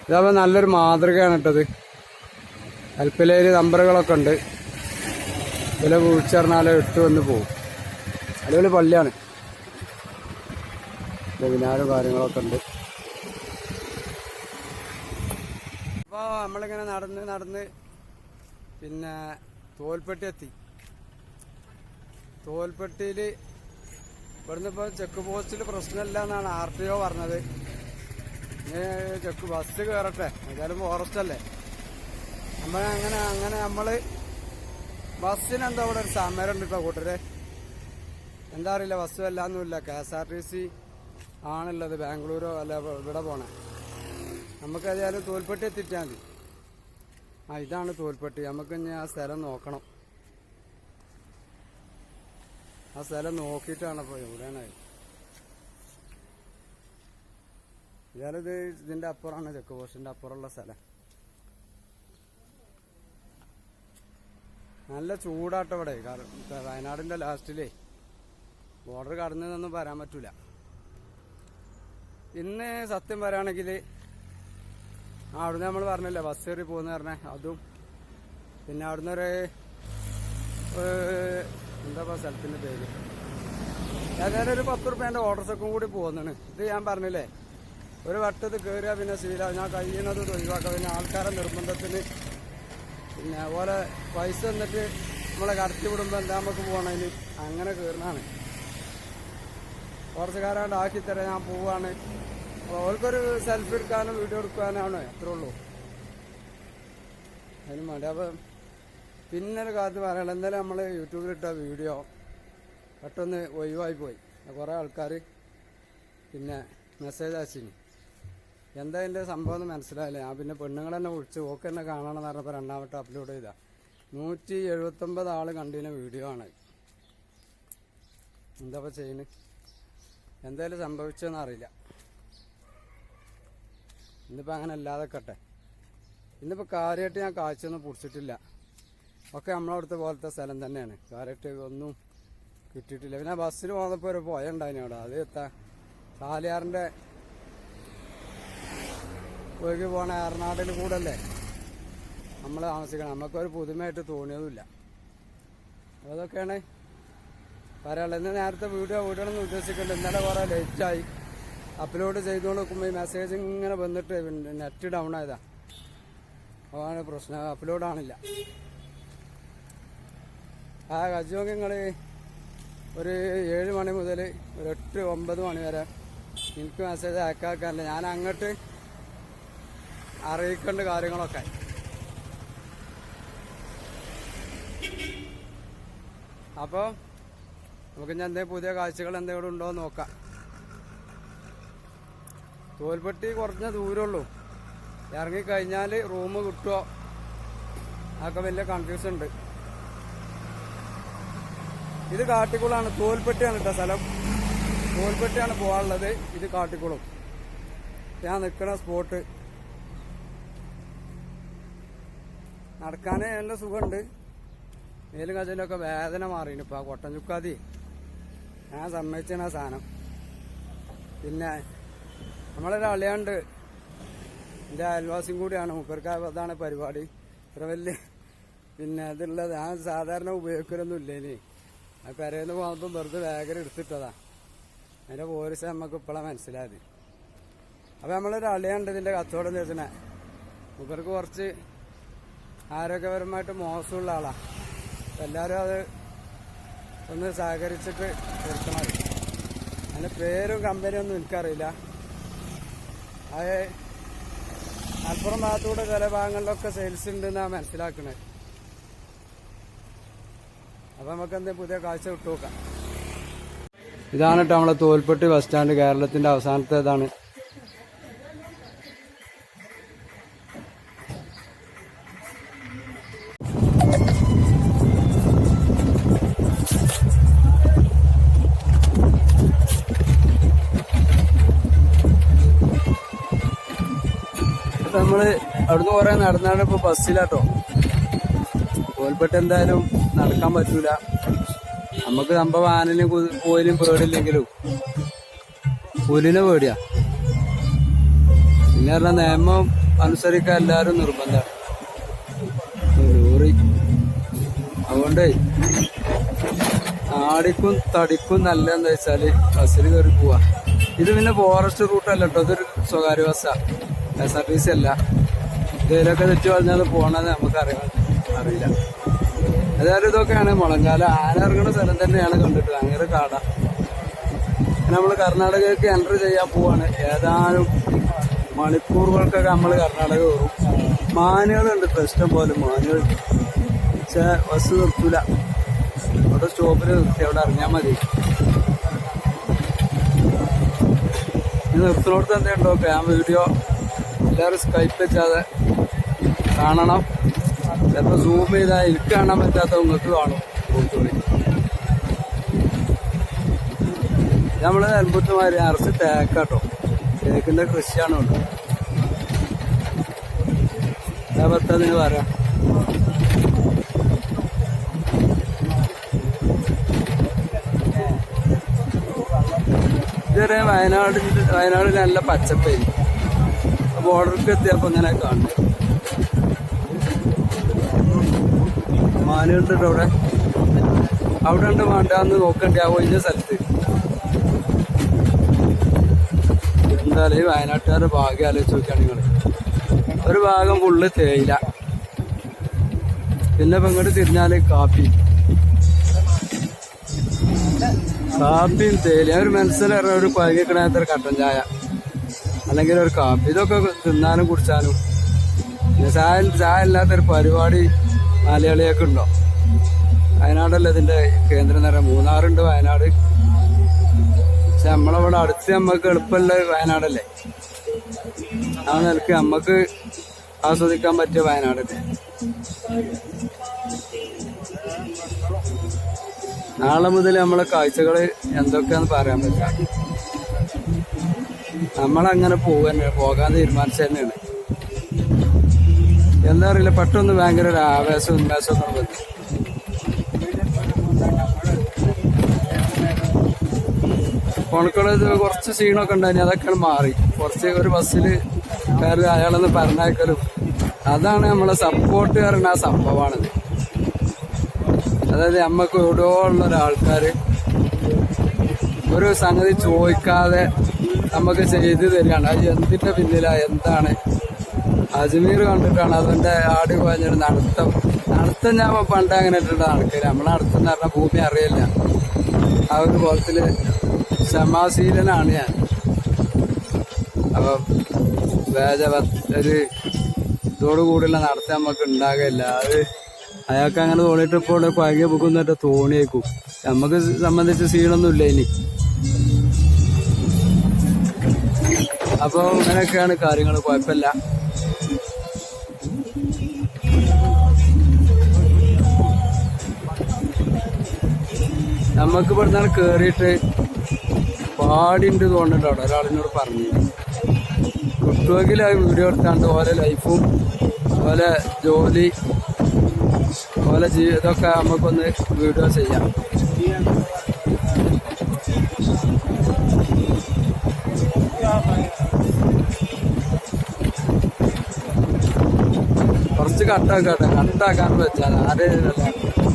ഇതാകുമ്പോൾ നല്ലൊരു മാതൃകയാണ് ഇട്ടത്. ഹെൽപ്പിലേര് നമ്പറുകളൊക്കെ ഉണ്ട്. വില വിളിച്ചറിഞ്ഞാൽ ഇട്ട് വന്ന് പോകും. അടിപൊളി പള്ളിയാണ്. വെബിനാറും കാര്യങ്ങളൊക്കെ ഉണ്ട്. അപ്പോൾ നമ്മളിങ്ങനെ നടന്ന് പിന്നെ തോൽപ്പെട്ടി എത്തി. തോൽപ്പെട്ടിയിൽ ഇവിടുന്ന് ഇപ്പോൾ ചെക്ക് പോസ്റ്റിൽ പ്രശ്നമില്ല എന്നാണ് RTO പറഞ്ഞത്. ചെക്ക് ബസ് കയറട്ടെ, ഏതായാലും ഫോറസ്റ്റ് അല്ലേ. അങ്ങനെ നമ്മൾ ബസ്സിനെന്താ ഇവിടെ ഒരു സമരം ഉണ്ട് ഇപ്പോൾ കൂട്ടരെ. എന്താ അറിയില്ല, ബസ് വല്ലാന്നുമില്ല. KSRTC ആണുള്ളത്, ബാംഗ്ലൂരോ അല്ല ഇവിടെ പോണേ. നമുക്ക് ഏതായാലും തോൽപ്പെട്ടി എത്തിച്ചാൽ മതി. ഇതാണ് തോൽപ്പെട്ടി. നമുക്ക് ഇനി ആ സ്ഥലം നോക്കണം. ആ സ്ഥലം നോക്കിയിട്ടാണ് ഇപ്പോൾ എവിടെയാണ്. ഇതായാലും ഇതിൻ്റെ അപ്പുറമാണ് ചെക്ക് പോസ്റ്റിൻ്റെ അപ്പുറമുള്ള സ്ഥലം. നല്ല ചൂടാട്ടോ ഇവിടെ. കാരണം വയനാടിൻ്റെ ലാസ്റ്റിലേ ബോർഡർ കടന്നതൊന്നും പറയാൻ പറ്റൂല. ഇന്ന് സത്യം പറയുകയാണെങ്കിൽ അവിടുന്ന് നമ്മൾ പറഞ്ഞില്ലേ ബസ് കയറി പോകുന്ന പറഞ്ഞേ, അതും പിന്നെ അവിടുന്ന് എന്താ സ്ഥലത്തിൻ്റെ പേര്, ഏതായാലും ഒരു 10 റുപ്യേൻ്റെ ഓട്ടോസൊക്കെ കൂടി പോകുന്നതാണ്. ഇത് ഞാൻ പറഞ്ഞില്ലേ, ഒരു വട്ടത്ത് കയറിയാൽ പിന്നെ ശീല ഞാൻ കഴിയുന്നത് ഒഴിവാക്കാം. പിന്നെ ആൾക്കാരെ നിർബന്ധത്തിന് പിന്നെ അതുപോലെ പൈസ എന്നിട്ട് നമ്മളെ കടത്തി വിടുമ്പോൾ എന്താ നമുക്ക് പോകണതിന് അങ്ങനെ കയറുന്നതാണ്. കുറച്ചുകാരാണ്ട് ആക്കിത്തരാം, ഞാൻ പോവാണ്. അപ്പോൾ അവർക്കൊരു സെൽഫി എടുക്കാനും വീഡിയോ എടുക്കാനാണ്, അത്രേ ഉള്ളൂ. അതിന് വേണ്ടി. അപ്പം പിന്നെ ഒരു കാര്യം പറയാനുള്ളത്, എന്തായാലും നമ്മൾ യൂട്യൂബിലിട്ട വീഡിയോ പെട്ടെന്ന് ഒഴിവായി പോയി. കുറേ ആൾക്കാർ പിന്നെ മെസ്സേജ് അയച്ചിന്. എന്താ ഇതിൻ്റെ സംഭവം എന്ന് മനസ്സിലായില്ല. ഞാൻ പിന്നെ പെണ്ണുങ്ങൾ തന്നെ വിളിച്ച് ഓക്ക് തന്നെ കാണണമെന്ന് പറഞ്ഞപ്പോൾ രണ്ടാമത്തെ അപ്ലോഡ് ചെയ്താൽ 179 ആൾ കണ്ടിരുന്ന വീഡിയോ ആണ്. എന്താ ഇപ്പോൾ ചെയ്യുന്നത്, എന്തായാലും സംഭവിച്ചതെന്ന് അറിയില്ല. ഇന്നിപ്പോൾ അങ്ങനെ അല്ലാതെക്കട്ടെ. ഇന്നിപ്പോൾ കാര്യമായിട്ട് ഞാൻ കാഴ്ചയൊന്നും പിടിച്ചിട്ടില്ല. ഒക്കെ നമ്മളവിടുത്തെ പോലത്തെ സ്ഥലം തന്നെയാണ്. കാര്യമായിട്ട് ഒന്നും കിട്ടിയിട്ടില്ല. പിന്നെ ബസ്സിൽ പോകുന്നപ്പോൾ ഒരു പുഴ ഉണ്ടായിരുന്നു അവിടെ. അത് ചാലിയാറിൻ്റെ ഒഴുകി പോണ എറണാടിൽ കൂടല്ലേ നമ്മൾ താമസിക്കണം. നമുക്കൊരു പുതുമയായിട്ട് തോന്നിയതുമില്ല. അതൊക്കെയാണ് പറയാനുള്ളത്. ഇന്ന് നേരത്തെ വീഡിയോ വിടണമെന്ന് ഉദ്ദേശിക്കുന്നുണ്ട്. ഇന്നലെ കുറേ ലേറ്റായി. അപ്ലോഡ് ചെയ്തുകൊണ്ട് നോക്കുമ്പോൾ ഈ മെസ്സേജ് ഇങ്ങനെ വന്നിട്ട് നെറ്റ് ഡൗൺ ആയതാ. അതാണ് പ്രശ്നം, അപ്ലോഡാണില്ല. കജുവൊക്കെ നിങ്ങൾ ഒരു 7 മണി മുതൽ ഒരു 8-9 മണി വരെ എനിക്ക് മെസ്സേജ് അയക്കാറില്ല. ഞാൻ അങ്ങോട്ട് അറിയിക്കേണ്ട കാര്യങ്ങളൊക്കെ. അപ്പോൾ നമുക്ക് ഞാൻ എന്തെങ്കിലും പുതിയ കാഴ്ചകൾ എന്തെങ്കിലും ഉണ്ടോ എന്ന് നോക്കാം. തോൽപ്പെട്ടി കുറഞ്ഞ ദൂരമുള്ളൂ. ഇറങ്ങിക്കഴിഞ്ഞാൽ റൂം കിട്ടുമോ അതൊക്കെ വലിയ കൺഫ്യൂഷൻ ഉണ്ട്. ഇത് കാട്ടിക്കുളമാണ്, തോൽപ്പെട്ടിയാണ് കേട്ടോ സ്ഥലം. തോൽപ്പെട്ടിയാണ് പോകാനുള്ളത്. ഇത് കാട്ടിക്കുളം ഞാൻ നിൽക്കുന്ന സ്പോട്ട്. നടക്കാൻ നല്ല സുഖമുണ്ട്. മേലും കജലൊക്കെ വേദന മാറിയാണ് ഇപ്പോൾ. ആ കൊട്ടൻ ചുക്കാതി ഞാൻ സമ്മതിച്ചാണ് ആ സാധനം. പിന്നെ നമ്മളൊരു അളിയാണ്ട് എൻ്റെ അയൽവാസിയും കൂടിയാണ്. മൂപ്പർക്ക് അതാണ് പരിപാടി. ഇത്ര വലിയ പിന്നെ ഇതുള്ളത് ഞാൻ സാധാരണ ഉപയോഗിക്കലൊന്നും ഇല്ല. ഇനി ആ പെരേന്ന് പോകുമ്പോൾ വെറുതെ വേഗം എടുത്തിട്ടതാ. അതിൻ്റെ പോലീസ് നമുക്ക് ഇപ്പോഴാണ് മനസ്സിലായത്. അപ്പം നമ്മളൊരു അളിയുണ്ട് ഇതിൻ്റെ കച്ചവടം ചെയ്തതിനെ. മൂപ്പർക്ക് കുറച്ച് ആരോഗ്യപരമായിട്ട് മോശമുള്ള ആളാണ്. എല്ലാവരും അത് ഒന്ന് സഹകരിച്ചിട്ട് എടുക്കണം. അതിൻ്റെ പേരും കമ്പനിയൊന്നും എനിക്കറിയില്ല. അത് മലപ്പുറം ഭാഗത്തൂടെ ചില ഭാഗങ്ങളിലൊക്കെ സെയിൽസ് ഉണ്ടെന്നാണ് മനസ്സിലാക്കുന്നത്. അപ്പം നമുക്ക് എന്തെങ്കിലും പുതിയ കാഴ്ച വിട്ടു നോക്കാം. ഇതാണ് കേട്ടോ നമ്മളെ തോൽപ്പെട്ടി ബസ് സ്റ്റാൻഡ്. കേരളത്തിൻ്റെ അവസാനത്തേതാണ്. നമ്മള് അവിടുന്ന് കുറെ നടന്നാണ് ഇപ്പൊ ബസ്സിലാട്ടോ. തോൽപ്പെട്ട് എന്തായാലും നടക്കാൻ പറ്റൂല. നമുക്ക് സംഭവം ആനനും കോയിലും പേടില്ലെങ്കിലും പുലിനെ പേടിയാ. പിന്നെ പറഞ്ഞ നിയമം അനുസരിക്കാൻ എല്ലാരും നിർബന്ധമാണ്. ലോറി അതുകൊണ്ട് ആടിക്കും തടിക്കും നല്ല എന്താ വെച്ചാല് ബസ്സിൽ കയറി പോവാ. ഇത് പിന്നെ ഫോറസ്റ്റ് റൂട്ടല്ല കേട്ടോ. ഇതൊരു സ്വകാര്യ ബസ്സാ, KSRTC അല്ല. ഇതിലൊക്കെ തെറ്റ് പറഞ്ഞാൽ പോകണമെന്ന് അറിയില്ല. അതായത് ഇതൊക്കെയാണ് മുളങ്കാല. ആന ഇറങ്ങുന്ന സ്ഥലം തന്നെയാണ് കണ്ടിട്ട്. അങ്ങനെ കാട. നമ്മൾ കർണാടകയ്ക്ക് എൻട്രി ചെയ്യാൻ പോവാണ്. ഏതാനും മണിക്കൂറുകൾക്കൊക്കെ നമ്മൾ കർണാടക കയറും. മാനുകളുണ്ട് ഇഷ്ടം പോലെ മാനുകൾ. പക്ഷെ ബസ് നിർത്തൂല. അവിടെ സ്റ്റോപ്പിൽ നിർത്തി അവിടെ ഇറങ്ങിയാൽ മതി. നിർത്തുന്നിടത്ത് എന്തെയുണ്ടോ ഞാൻ വീഡിയോ എല്ലാവരും സ്കൈപ്പ് വെച്ചാതെ കാണണം. ചിലപ്പോൾ സൂം ചെയ്താൽ എനിക്ക് കാണാൻ പറ്റാത്ത നിങ്ങൾക്ക് കാണും. നമ്മള് നെൽമ്പുത്തുമാരി അറച്ച് തേക്കാട്ടോ. തേക്കിന്റെ കൃഷിയാണ് ഉണ്ട്. പത്തതിന് പറയാം. ഇതുവരെ വയനാട് നല്ല പച്ചപ്പേരി. ബോർഡർക്ക് എത്തിയപ്പോ ഇങ്ങനെ കാണും. മാനുണ്ട് അവിടെ ഉണ്ട്. വേണ്ടാന്ന് നോക്കണ്ടേ ആ ഒഴിഞ്ഞ സ്ഥലത്ത്. എന്തായാലും ഈ വയനാട്ടുകാരുടെ ഭാഗ്യം ആലോചിച്ച് നോക്കിയാണ് നിങ്ങൾ. ഒരു ഭാഗം ഫുള്ള് തേയില. പിന്നെ ഇപ്പം ഇങ്ങോട്ട് തിരിഞ്ഞാല് കാപ്പിയും തേയില. ഒരു മനസ്സിലേറെ ഒരു പഴകിക്കണ കട്ടൻ ചായ അല്ലെങ്കിൽ ഒരു കാപ്പി. ഇതൊക്കെ തിന്നാനും കുടിച്ചാനും. പിന്നെ ചായ ഇല്ലാത്തൊരു പരിപാടി മലയാളിയൊക്കെ ഉണ്ടോ? വയനാടല്ല ഇതിന്റെ കേന്ദ്രം എന്ന് പറയാം. മൂന്നാറുണ്ട് വയനാട്. പക്ഷെ നമ്മളവിടെ അടുത്ത് നമ്മക്ക് എളുപ്പമുള്ള വയനാടല്ലേ. ആ നിലക്ക് നമ്മക്ക് ആസ്വദിക്കാൻ പറ്റിയ വയനാടല്ലേ. നാളെ മുതൽ നമ്മളെ കാഴ്ചകള് എന്തൊക്കെയാന്ന് പറയാൻ പറ്റില്ല. നമ്മളങ്ങനെ പോകാൻ തീരുമാനിച്ചു തന്നെയാണ്. എന്താ അറിയില്ല, പെട്ടെന്ന് ഭയങ്കര ഒരു ആവേശം ഉന്മേഷമൊക്കെ വന്നു. കൊണക്കുള്ളത് കുറച്ച് ക്ഷീണമൊക്കെ ഉണ്ടായിരുന്നു. അതൊക്കെയാണ് മാറി. കുറച്ച് ഒരു ബസ്സിൽ കയറി അയാളൊന്ന് പറഞ്ഞേക്കലും അതാണ് നമ്മളെ സപ്പോർട്ട് പറയുന്ന ആ സംഭവമാണിത്. അതായത് നമ്മക്ക് എവിടെയോ ഉള്ള ഒരാൾക്കാര് ഒരു സംഗതി ചോദിക്കാതെ നമുക്ക് ചെയ്തു തരികയാണ്. അത് എന്തിന്റെ പിന്നിലാ എന്താണ്? അജ്മീർ കണ്ടിട്ടാണ് അതിന്റെ ആടി പോയൊരു നടത്തം ഞാൻ പണ്ട് അങ്ങനെ ഇട്ടിട്ട് നടക്കില്ല. നമ്മളെ നടത്തം എന്ന് പറഞ്ഞാൽ ഭൂമി അറിയില്ല. ആ ഒരു കോലത്തില് ക്ഷമാശീലനാണ് ഞാൻ. അപ്പൊ ഒരു ഇതോടുകൂടിയുള്ള നടത്തം നമുക്ക് ഉണ്ടാകില്ല. അത് അയാൾക്ക് അങ്ങനെ തോന്നിയിട്ട് ഇപ്പോൾ പഴകിയ ബുക്കൊന്നിട്ട് തോണിയേക്കും. നമുക്ക് സംബന്ധിച്ച് സീനൊന്നുമില്ല ഇനി. അപ്പൊ ഇങ്ങനെയൊക്കെയാണ് കാര്യങ്ങൾ. കുഴപ്പമില്ല. നമുക്ക് ഇവിടുന്നാണ് കേറിയിട്ട് പാടിണ്ട് തോന്നിട്ട് അവിടെ ഒരാളിനോട് പറഞ്ഞു. കുട്ടുവെങ്കിൽ ആ വീഡിയോ എടുത്താണ്ട് ഓരോ ലൈഫും ഓരോ ജോലി ഓരോ ജീവിതമൊക്കെ നമുക്കൊന്ന് വീഡിയോ ചെയ്യാം. കുറച്ച് കട്ടാക്കാട്ടെ. കട്ടാക്കാൻ വെച്ചാൽ ആരെയും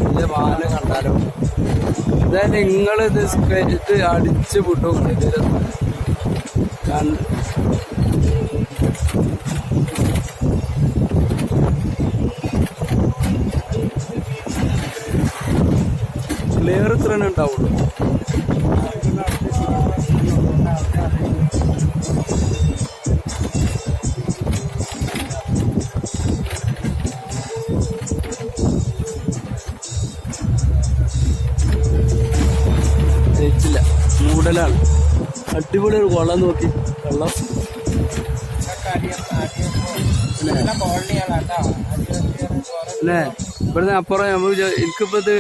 വലിയ വാഹനം കണ്ടാലോ നിങ്ങളിത് ഇത് അടിച്ച് വിട്ടു ക്ലിയർ ഇത്രന്നെ ഉണ്ടാവുള്ളൂ. ജയിച്ചില്ല, മൂടലാണ്. അടിപൊളി ഒരു കുളം നോക്കി, വെള്ളം അല്ലേ. ഇവിടുന്ന് അപ്പുറം എനിക്കിപ്പോ ഇത്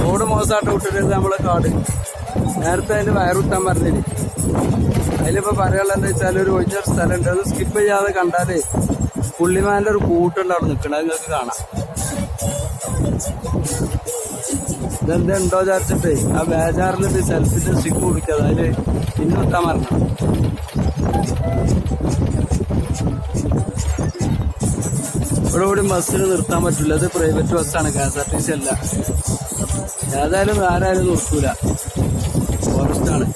റോഡ് മോശമായിട്ട് വിട്ടിട്ട് നമ്മളെ കാട് നേരത്തെ അതിന് വയറുത്താൻ പറഞ്ഞിന്. അതിലിപ്പോ പറയാനുള്ള എന്താ വെച്ചാൽ ഒരു ഒഴിഞ്ഞ സ്ഥലമുണ്ട്, അത് സ്കിപ്പ് ചെയ്യാതെ കണ്ടാലേ പുള്ളിമാന്റെ ഒരു കൂട്ടുണ്ട് അവിടെ നിൽക്കണം, അത് നിങ്ങൾക്ക് കാണാം. ഇതെന്താ ഉണ്ടോ വിചാരിച്ചിട്ടേ ആ ബേജാറിലിട്ട് സെൽഫിന്റെ സ്റ്റിക്ക് കുടിക്കാതെ അതില് പിന്നെത്താൻ പറഞ്ഞു. ഇവിടെ കൂടി ബസ്സിന് നിർത്താൻ പറ്റില്ല, അത് പ്രൈവറ്റ് ബസ്സാണ്, KSRTC അല്ല. ഏതായാലും ആരായാലും നിർത്തൂല, ഫോറസ്റ്റാണ്.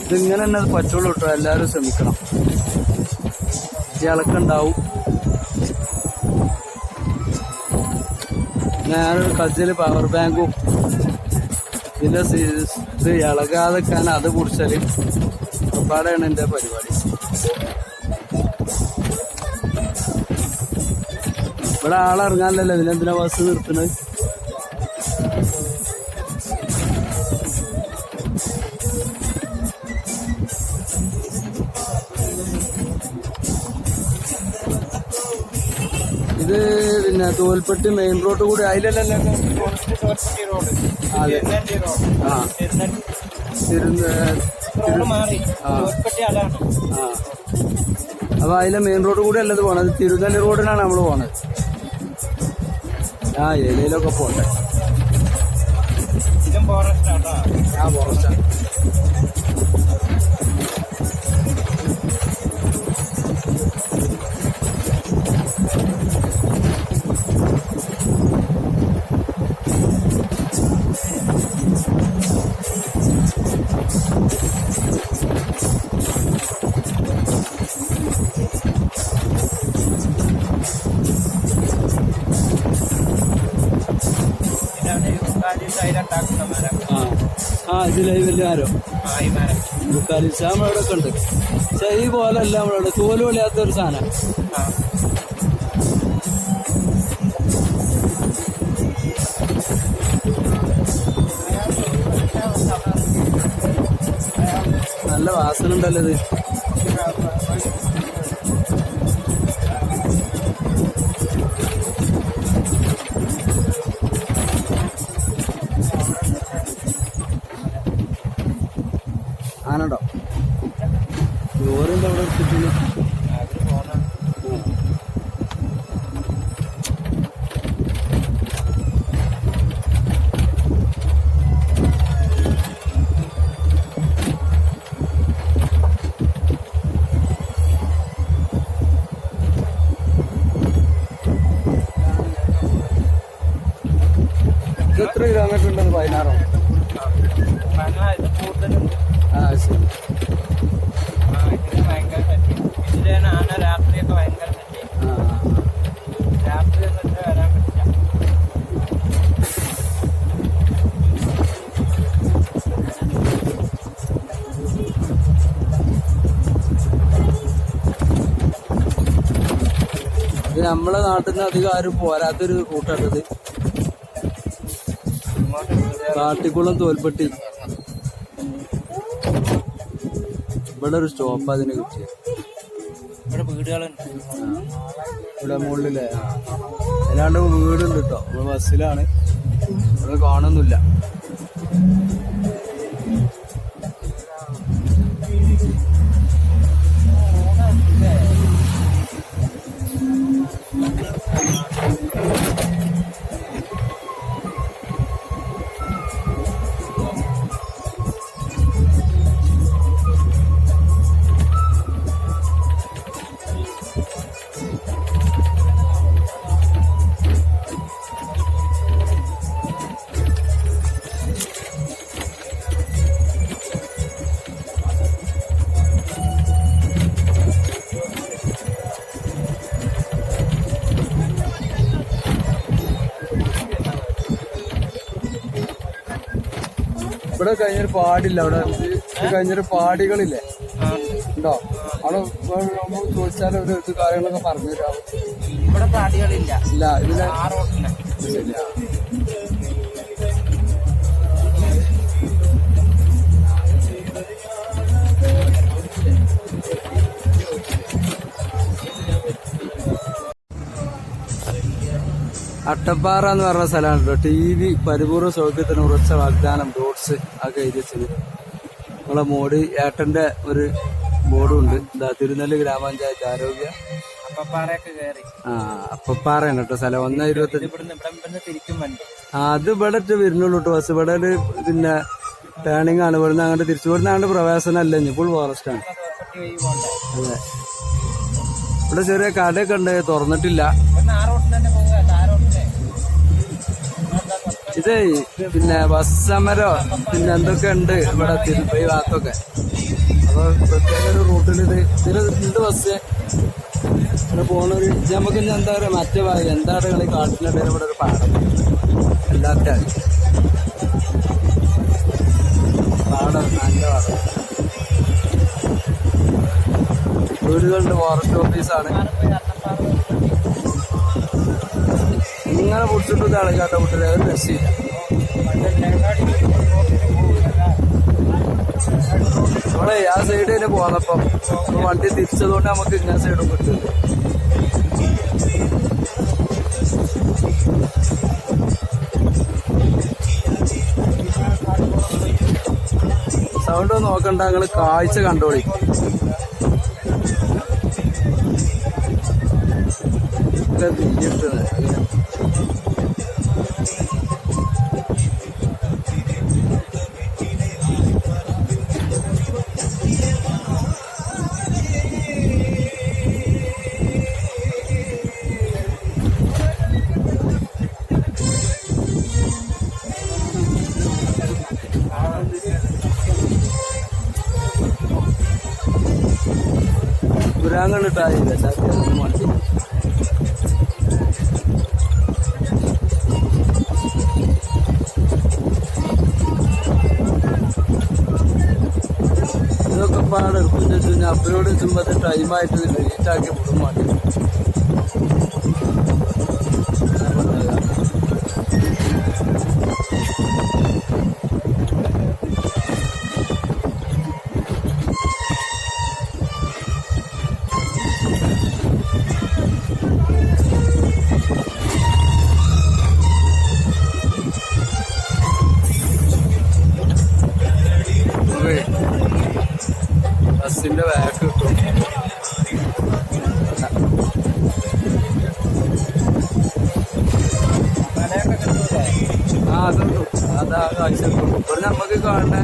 ഇതിങ്ങനെ തന്നെ അത് പറ്റുള്ളൂ കേട്ടോ, എല്ലാവരും ശ്രമിക്കണം. ഇളക്കുണ്ടാവും. ഞാനൊരു കജ്ജില് പവർ ബാങ്കും ഇതിന്റെ ഇത് ഇളകാതെ അത് കുടിച്ചാല് ഒരുപാടാണ് എന്റെ പരിപാടി. ഇവിടെ ആളിറങ്ങാനല്ലോ, ഇതിനെന്തിനാ ബസ് നിർത്തുന്നത്? ഇത് പിന്നെ തോൽപ്പെട്ടി മെയിൻ റോഡ് കൂടി അതിലല്ലേ? അപ്പൊ അതിലെ മെയിൻ റോഡ് കൂടി അല്ലത് പോണത്, തിരുനെല്ലി റോഡിനാണ് നമ്മള് പോണത്. ഏരിയയിലൊക്കെ പോട്ടെ. ഫോറസ്റ്റാണ്. ഇതിലെ വലിയ മരം ബുക്കാലിസ് നമ്മളവിടെ ഉണ്ട്. പക്ഷെ ഈ പോലല്ല നമ്മളവിടെ, തോല് പൊളിയാത്തൊരു സാധനം. നല്ല വാസന ഉണ്ടല്ലോ ഇത്. ആനണ്ടോ ലോറിന്റെ അവിടെ എടുത്തിട്ടില്ല. എത്ര കിലോമീറ്റർ ഉണ്ടെന്ന്? 16. ശരി. രാത്രിയൊക്കെ ഭയങ്കര രാത്രി എന്നിട്ട് വരാൻ പറ്റില്ല. ഇത് നമ്മളെ നാട്ടിൽ നിന്ന് അധികം ആരും പോരാത്തൊരു റൂട്ടാണിത്. കാട്ടിക്കുളം തോൽപ്പെട്ടി. ഇവിടെ ഒരു സ്റ്റോപ്പ് അതിനെ കിട്ടിയ. ഇവിടെ വീടുകളുണ്ട്, ഇവിടെ മുകളിലേ. അല്ലാണ്ട് വീടുണ്ട് കേട്ടോ. നമ്മൾ ബസ്സിലാണ്, ഇവിടെ കാണുന്നില്ല. ഇവിടെ കഴിഞ്ഞൊരു പാടില്ല, അവിടെ ഇത് കഴിഞ്ഞൊരു പാടികളില്ലേ ഉണ്ടോ? അവിടെ നമ്മൾ ചോദിച്ചാൽ ഒരു ഇത് കാര്യങ്ങളൊക്കെ പറഞ്ഞു തരാം. ഇവിടെ പാടികളില്ല. ഇല്ല, ഇതിലെ ആ റോഡില്ല. ശരിയാ. അട്ടപ്പാറ എന്ന് പറഞ്ഞ സ്ഥലമാണ് കേട്ടോ. TV പരിപൂർണ്ണ സൗഖ്യത്തിന് ഉറച്ച വാഗ്ദാനം ഡോട്ട്സ് ഒക്കെ എഴുതി വെച്ചത്. നമ്മളെ മോഡി ഏട്ടന്റെ ഒരു ബോർഡും ഉണ്ട്. ഇതാ തിരുനെല്ലി ഗ്രാമപഞ്ചായത്ത് ആരോഗ്യ അപ്പപ്പാറയൊക്കെ കയറി. അപ്പപ്പാറയാണ് കേട്ടോ സ്ഥലം. 1:25. ഇവിടുന്ന് തിരിക്കും വണ്ടി. അത് ഇവിടെ വരുന്നുള്ളൂ കേട്ടോ. ബസ് ഇവിടെ ഒരു പിന്നെ ടേണിംഗ് ആണ്. ഇവിടുന്ന് അങ്ങോട്ട് തിരിച്ചു. ഇവിടുന്ന് അങ്ങോട്ട് പ്രവേശനം അല്ല, ഫുൾ ഫോറസ്റ്റ് ആണ്. അതെ, ഇവിടെ ചെറിയ കടയൊക്കെ ഉണ്ട്, തുറന്നിട്ടില്ല. ആ റോഡിൽ തന്നെ പോകുക. ആ റോഡിലെ ഇതേ പിന്നെ ബസ് സമരോ പിന്നെ എന്തൊക്കെ ഉണ്ട് ഇവിടെ ഈ ഭാഗത്തൊക്കെ. അപ്പൊ പ്രത്യേക ഒരു റൂട്ടിൽ ഇതില് ഉണ്ട് ബസ് ഇവിടെ പോണൊരു. നമുക്ക് എന്താ പറയുക, മറ്റേ ഭാഗം എന്താണ് കളി കാട്ടിനിടയിൽ ഇവിടെ ഒരു പാടം എല്ലാത്തിനും പാടം, നല്ല പാടം. വീടുകളുണ്ട്, ഫോറസ്റ്റ് ഓഫീസാണ്. ഇങ്ങനെ പിടിച്ചിട്ട് തളക്കാത്ത കുട്ടികളെ അത് രക്ഷയില്ല. നമ്മളെ ആ സൈഡ് തന്നെ പോന്നപ്പം വണ്ടി തിരിച്ചതുകൊണ്ട് നമുക്ക് ഇങ്ങനെ സൈഡും കിട്ടും. സൗണ്ട് നോക്കണ്ട, നിങ്ങള് കാഴ്ച കണ്ടോളി. പുരാങ്കണ്ടിട്ടായില്ല വണ്ടി. ഇതൊക്കെ പാടെടുക്കും വെച്ച് കഴിഞ്ഞാൽ അപ്പനോട് ചുമ്പത്തെ ടൈമായിട്ട് ലേറ്റാക്കി വിടും വണ്ടി. ബസ്സിന്റെ ബാക്ക് കിട്ടും. അതുണ്ടു, അതാ കാഴ്ച ഇപ്പോൾ നമുക്ക് കാണുന്ന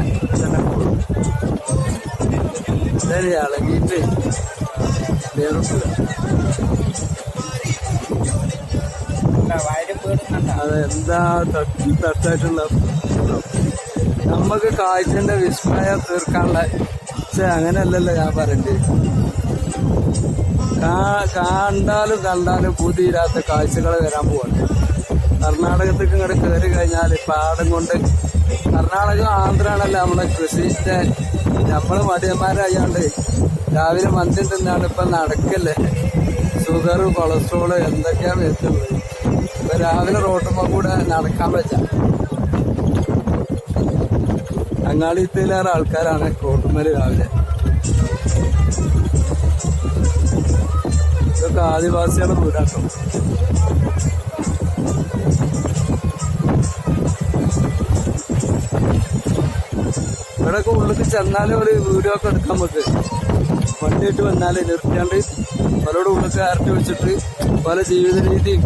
തന്നെ ഇളകിയിട്ട് അതെന്താ തട്ടായിട്ടുള്ള നമുക്ക് കാഴ്ചന്റെ വിസ്മയം തീർക്കാനുള്ള. പക്ഷെ അങ്ങനെയല്ലല്ലോ ഞാൻ പറയണ്ടേ. കണ്ടാലും പുതിയില്ലാത്ത കാഴ്ചകൾ വരാൻ പോവാണ്. കർണാടകത്തേക്ക് ഇങ്ങോട്ട് കയറി കഴിഞ്ഞാൽ പാടം കൊണ്ട് കർണാടക ആന്ധ്രയാണല്ലോ നമ്മളെ കൃഷിന്റെ. നമ്മള് മടിയന്മാരായാണ്ട് രാവിലെ മന്ത്യം തിന്നാണ് ഇപ്പൊ നടക്കല്ലേ. ഷുഗർ, കൊളസ്ട്രോള് എന്തൊക്കെയാ വരുത്തുള്ളത്. ഇപ്പൊ രാവിലെ റോട്ടുമ്പോ കൂടെ നടക്കാൻ പറ്റാം. അങ്ങാടിത്തേലേറെ ആൾക്കാരാണ് റോട്ടുമ്മേല് രാവിലെ. ഇതൊക്കെ ആദിവാസികളുടെ വീടാട്ടോ. ഇവിടെയൊക്കെ ഉള്ളിൽ ചെന്നാലും ഒരു വീഡിയോ ഒക്കെ എടുക്കാൻ നമുക്ക്. വണ്ടിയിട്ട് വന്നാലേ നിർത്തിയാണ്ട് പലരോട് ഉള്ളിൽ കയറ്റി വെച്ചിട്ട് പല ജീവിത രീതിയും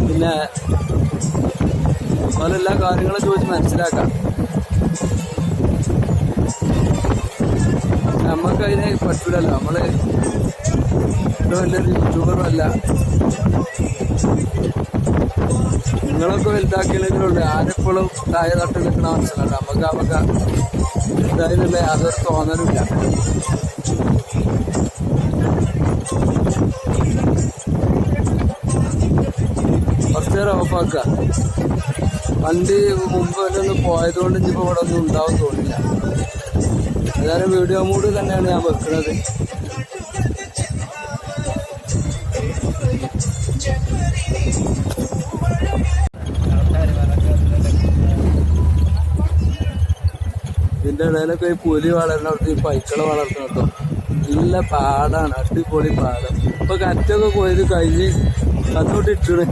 പിന്നെ പല എല്ലാ കാര്യങ്ങളും ചോദിച്ച് മനസ്സിലാക്കാം. നമുക്കതിനെ പറ്റൂലല്ലോ. നമ്മള് വലിയൊരു യൂട്യൂബറും അല്ല. നിങ്ങളൊക്കെ വലുതാക്കിയതിലുണ്ട്. ആരെപ്പോഴും താഴെ തട്ട് നിൽക്കണ മനസ്സിലാട്ടോ. നമുക്ക് എന്തായാലും യാതൊരു തോന്നലുമില്ല. കുറച്ചു നേരം ഓഫാക്കുക. വണ്ടി മുമ്പ് ഒന്ന് പോയതുകൊണ്ട് ഇനിയിപ്പോൾ ഇവിടെ ഒന്നും ഉണ്ടാവും തോന്നില്ല. ഏതായാലും വീഡിയോ മൂഡ് തന്നെയാണ് ഞാൻ വെക്കുന്നത്. ഇതിന്റെ ഇടയിലൊക്കെ ഈ പുലി വളർന്നിടത്ത് ഈ പൈക്കളെ വളർത്തണം കേട്ടോ. നല്ല പാടാണ്, അടിപൊളി പാടം. ഇപ്പൊ കറ്റൊക്കെ കൊയ്ത് കഴിഞ്ഞ് അതോട്ട് ഇട്ടണേ.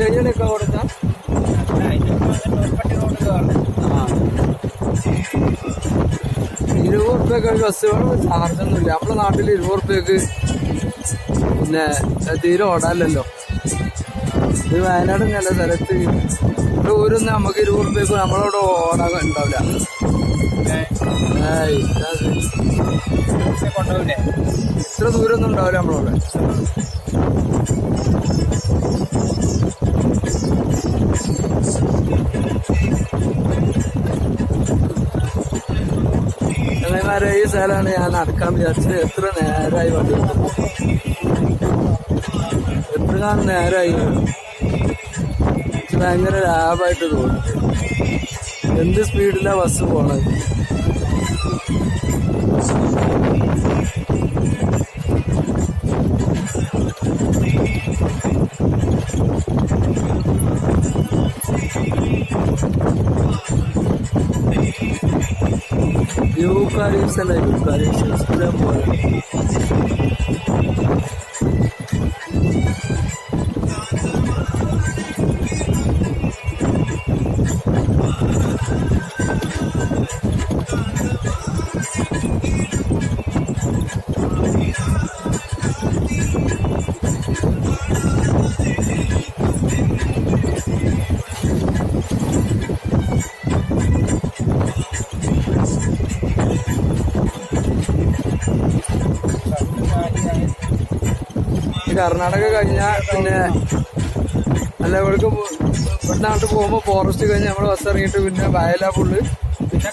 എങ്ങനെയൊക്കെ കൊടുത്താ ₹20 ബസ് ചാർജൊന്നുമില്ല. നമ്മുടെ നാട്ടിൽ ₹20 പിന്നെ തീരെ ഓടാനല്ലോ. ഇത് വയനാട് നല്ല സ്ഥലത്ത് ഇവിടെ ഊരൊന്നും നമുക്ക് ₹20 നമ്മളോട് ഓടാൻ ഉണ്ടാവില്ല. ഇത്ര ദൂരമൊന്നും ഉണ്ടാവില്ല നമ്മളോട്. ചങ്ങന്മാരെ ഈ സ്ഥലമാണ് ഞാൻ നടക്കാൻ വിചാരിച്ചത്. എത്ര നേരമായി വണ്ടി എത്ര നേരമായി. ഭയങ്കര ലാഭമായിട്ട് തോന്നുന്നു. എന്ത് സ്പീഡിലാണ് ബസ് പോണത്. യൂക്കാരിയസ് അല്ല, യൂക്കാരിയസ് ഇഷ്ടം പോലെ. കർണാടക കഴിഞ്ഞാൽ പിന്നെ അല്ല ഇവിടേക്ക് ഇവിടുന്നാട്ട് പോകുമ്പോൾ ഫോറസ്റ്റ് കഴിഞ്ഞ് നമ്മൾ ബസ് ഇറങ്ങിയിട്ട് പിന്നെ വയലാ ഫുള്ള് പിന്നെ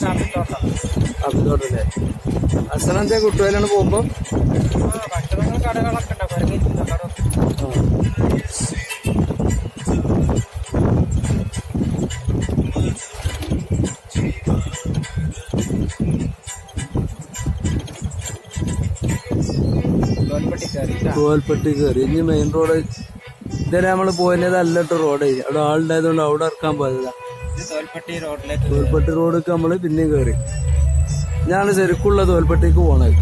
കാപ്പിത്തോട്ടല്ലേ. അസനത്തെ കുട്ടുവയിലാണ് പോകുമ്പോൾ ഭക്ഷണങ്ങൾ കടകളൊക്കെ തോൽപ്പെട്ടി കയറി. ഇനി മെയിൻ റോഡ് ഇതുവരെ നമ്മള് പോയത് അല്ലട്ടോ റോഡ്. അവിടെ ആളുണ്ടായതുകൊണ്ട് അവിടെ ഇറക്കാൻ പോയതാ. തോൽപ്പെട്ടി റോഡൊക്കെ നമ്മള് പിന്നെയും കയറി. ഞാണ് ശരിക്കുള്ള തോൽപ്പെട്ടിക്ക് പോണത്.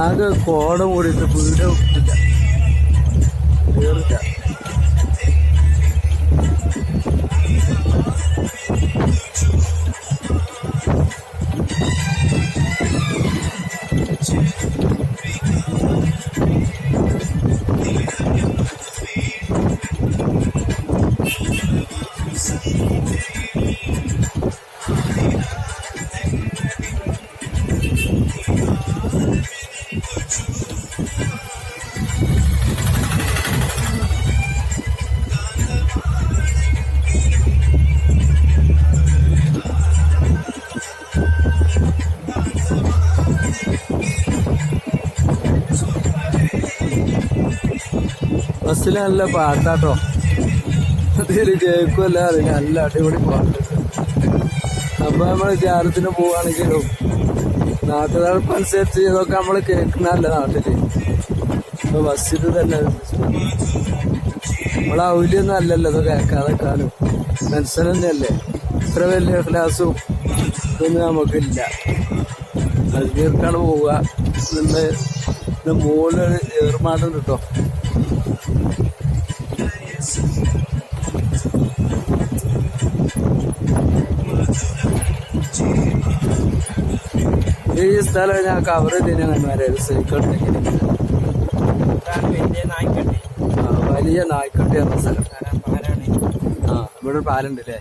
ആകെ കോട മൂടിയിട്ട് വീട് വിട്ടില്ല, കേറില്ല. ബസ്സിൽ നല്ല പാട്ടാട്ടോ. അതിൽ കേൾക്കുമല്ല അറിയില്ല, നല്ല അടിപൊളി പാട്ട്. അപ്പൊ നമ്മൾ വിചാരത്തിന് പോവാണെങ്കിലും നാട്ടുകാർക്കനുസരിച്ച് ഇതൊക്കെ നമ്മൾ കേൾക്കുന്നതല്ല നാട്ടില്. ഇപ്പൊ ബസ്സിൽ തന്നെ നമ്മളെ ഔലിയൊന്നും അല്ലല്ലോ ഇത് കേൾക്കാതെക്കാനും. മനസ്സിൽ തന്നെയല്ലേ. ഇത്ര വലിയ ക്ലാസ്സും ഇതൊന്നും നമുക്കില്ല. അജ്മീർക്കാണ് പോവുക. ഇതിന്റെ മുകളിലൊരു ഏറുമാടുണ്ട് കേട്ടോ. ഈ സ്ഥലം ഞാൻ കവർ ചെയ്തേനെ സൈക്കിൾ വലിയ നായ്ക്കട്ടി എന്ന സ്ഥലം. ഇവിടെ പാലുണ്ട് അല്ലേ.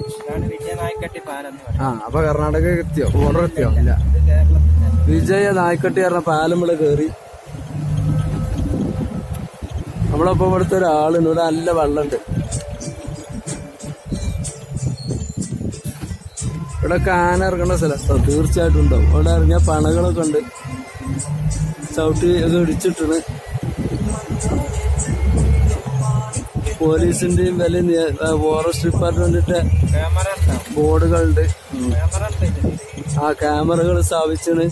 ഇതാണ് വിജയ നായ്ക്കട്ടി പാലം എന്ന് പറയുന്നത്. ആ അപ്പൊ കർണാടക എത്തിയോ? ബോർഡർ എത്തിയോ? ഇല്ല. ഇത് കേരളത്തിന്റെ വിജയ നായ്ക്കട്ടി പറഞ്ഞ പാലം ഇവിടെ കയറി. നമ്മളപ്പോ ഇവിടുത്തെ ഒരാളുണ്ട്. ഇവിടെ നല്ല വെള്ളമുണ്ട്. ഇവിടെ ആന ഇറങ്ങേണ്ട സ്ഥലത്തോ തീർച്ചയായിട്ടും ഉണ്ടാവും. ഇവിടെ ഇറങ്ങിയ പണകളൊക്കെ ഉണ്ട്. ചവിട്ടി ഒക്കെ ഇടിച്ചിട്ടാണ്. പോലീസിന്റെയും വലിയ ഫോറസ്റ്റ് ഡിപ്പാർട്ട്മെന്റിന്റെ ക്യാമറ ഉണ്ടാവും. ബോർഡുകളുണ്ട്. ക്യാമറ ഉണ്ട് ഇതില്. ആ ക്യാമറകൾ സ്ഥാപിച്ചാണ്.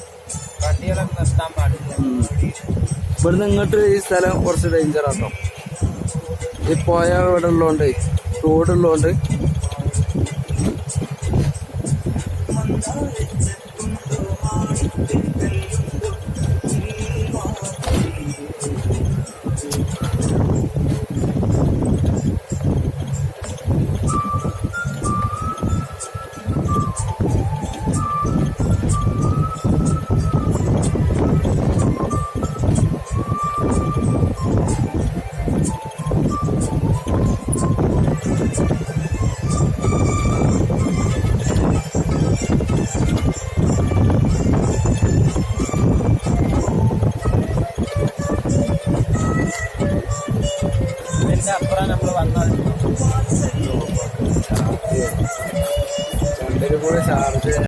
വണ്ടികളൊക്കെ നിർത്താൻ പാടില്ല. ഇവിടുന്ന് ഇങ്ങോട്ട് ഈ സ്ഥലം കുറച്ച് ഡേഞ്ചറാട്ടോ. ഈ പോയ ഇവിടെ ഉള്ളതുകൊണ്ട് റോഡുള്ളതുകൊണ്ട് ഇതിന്റെ അപ്പുറം നമ്മൾ വന്നാൽ രണ്ടിനും കൂടെ ചാർജ്